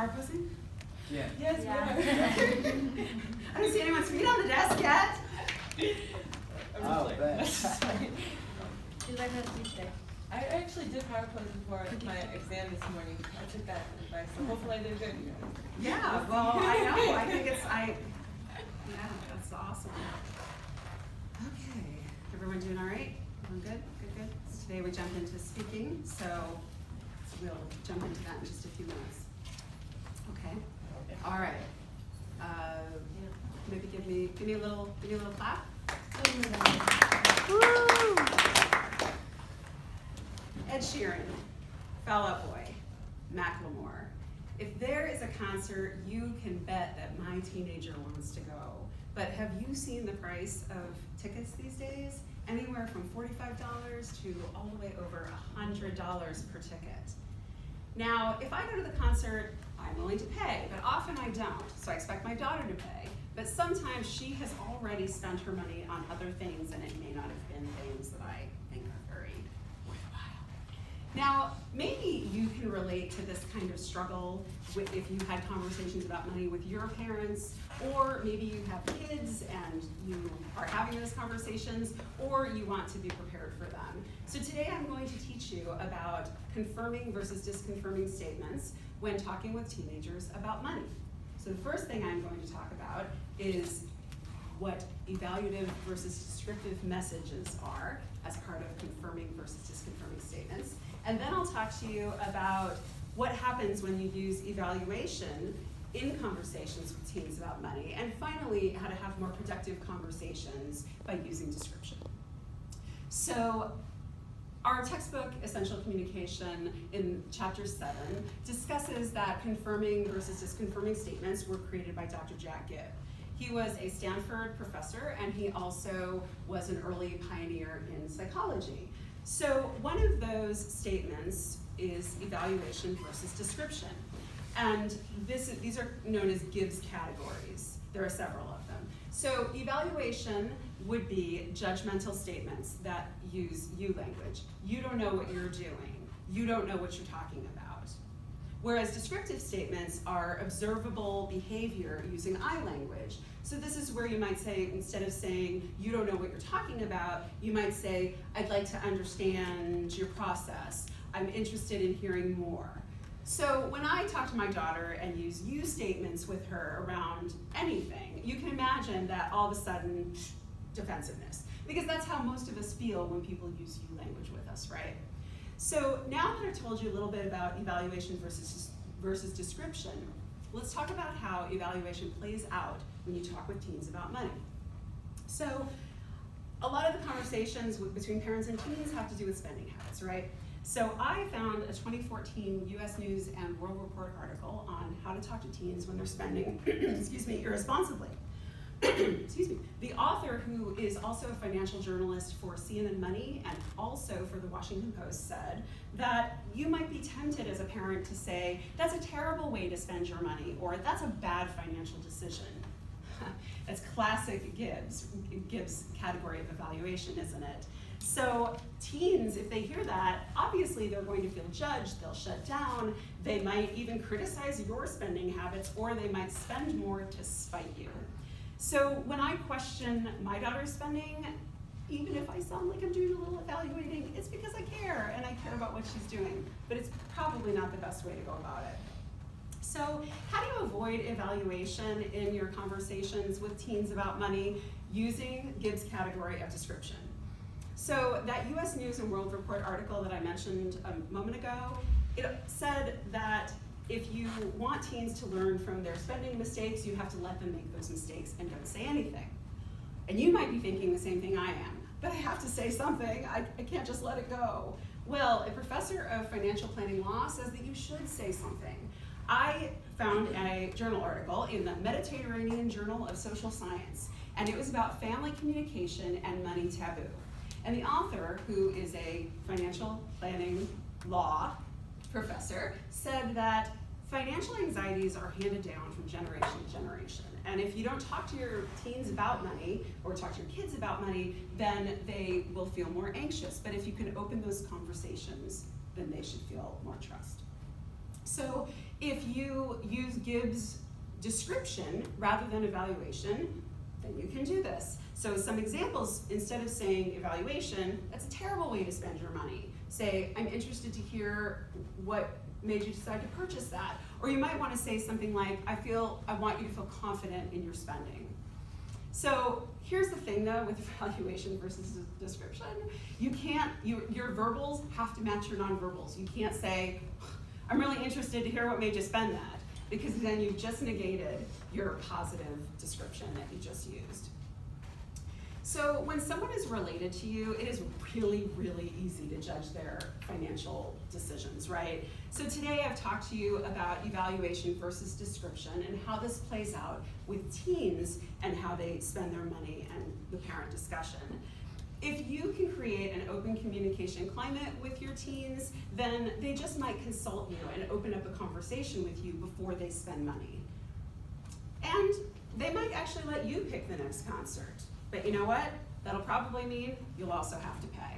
are pussing? Yeah. Yes, Yeah. we are. I don't see anyone's feet on the desk yet. Oh, bet. You learned how to teach there. I actually did power pose before my exam this morning. I took that advice, so hopefully I did good. Yeah, well, I know. I think yeah, that's awesome. Okay, everyone doing all right? Everyone good? Good. So today we jump into speaking, so we'll jump into that in just a few minutes. Okay. All right. Maybe give me a little clap. Woo! Ed Sheeran, Fall Out Boy, Macklemore. If there is a concert, you can bet that my teenager wants to go. But have you seen the price of tickets these days? Anywhere from $45 to all the way over $100 per ticket. Now, if I go to the concert, I'm willing to pay, but often I don't. So I expect my daughter to pay. But sometimes she has already spent her money on other things, and it may not have been things that I think are very worthwhile. Now, maybe you can relate to this kind of struggle if you had conversations about money with your parents, or maybe you have kids and you are having those conversations, or you want to be prepared for them. So today I'm going to teach you about confirming versus disconfirming statements when talking with teenagers about money. So the first thing I'm going to talk about is what evaluative versus descriptive messages are as part of confirming versus disconfirming statements. And then I'll talk to you about what happens when you use evaluation in conversations with teens about money. And finally, how to have more productive conversations by using description. So our textbook, Essential Communication, in Chapter 7, discusses that confirming versus disconfirming statements were created by Dr. Jack Gibb. He was a Stanford professor, and he also was an early pioneer in psychology. So one of those statements is evaluation versus description. And these are known as Gibbs categories. There are several of them. So evaluation would be judgmental statements that use you language. You don't know what you're doing. You don't know what you're talking about. Whereas descriptive statements are observable behavior using I language. So this is where you might say, instead of saying, you don't know what you're talking about, you might say, I'd like to understand your process. I'm interested in hearing more. So when I talk to my daughter and use you statements with her around anything, you can imagine that all of a sudden, defensiveness. Because that's how most of us feel when people use you language with us, right? So now that I've told you a little bit about evaluation versus description, let's talk about how evaluation plays out when you talk with teens about money. So a lot of the conversations between parents and teens have to do with spending habits, right? So I found a 2014 US News and World Report article on how to talk to teens when they're spending, irresponsibly. Excuse me. The author, who is also a financial journalist for CNN Money and also for the Washington Post, said that you might be tempted as a parent to say, that's a terrible way to spend your money, or that's a bad financial decision. That's classic Gibbs category of evaluation, isn't it? So teens, if they hear that, obviously they're going to feel judged, they'll shut down, they might even criticize your spending habits, or they might spend more to spite you. So when I question my daughter's spending, even if I sound like I'm doing a little evaluating, it's because I care, and I care about what she's doing, but it's probably not the best way to go about it. So how do you avoid evaluation in your conversations with teens about money using Gibbs' category of description? So that US News and World Report article that I mentioned a moment ago, it said that if you want teens to learn from their spending mistakes, you have to let them make those mistakes and don't say anything. And you might be thinking the same thing I am, but I have to say something. I can't just let it go. Well, a professor of financial planning law says that you should say something. I found a journal article in the Mediterranean Journal of Social Science, and it was about family communication and money taboo. And the author, who is a financial planning law professor, said that financial anxieties are handed down from generation to generation. And if you don't talk to your teens about money, or talk to your kids about money, then they will feel more anxious. But if you can open those conversations, then they should feel more trust. So If you use Gibbs description rather than evaluation, then you can do this. So some examples, instead of saying evaluation, that's a terrible way to spend your money. Say, I'm interested to hear what made you decide to purchase that. Or you might want to say something like, I want you to feel confident in your spending. So here's the thing though with evaluation versus description. You can't, your verbals have to match your nonverbals. You can't say, I'm really interested to hear what made you spend that, because then you've just negated your positive description that you just used. So when someone is related to you, it is really, really easy to judge their financial decisions, right? So today I've talked to you about evaluation versus description and how this plays out with teens and how they spend their money and the parent discussion. If you can create an open communication climate with your teens, then they just might consult you and open up a conversation with you before they spend money. And they might actually let you pick the next concert. But you know what? That'll probably mean you'll also have to pay.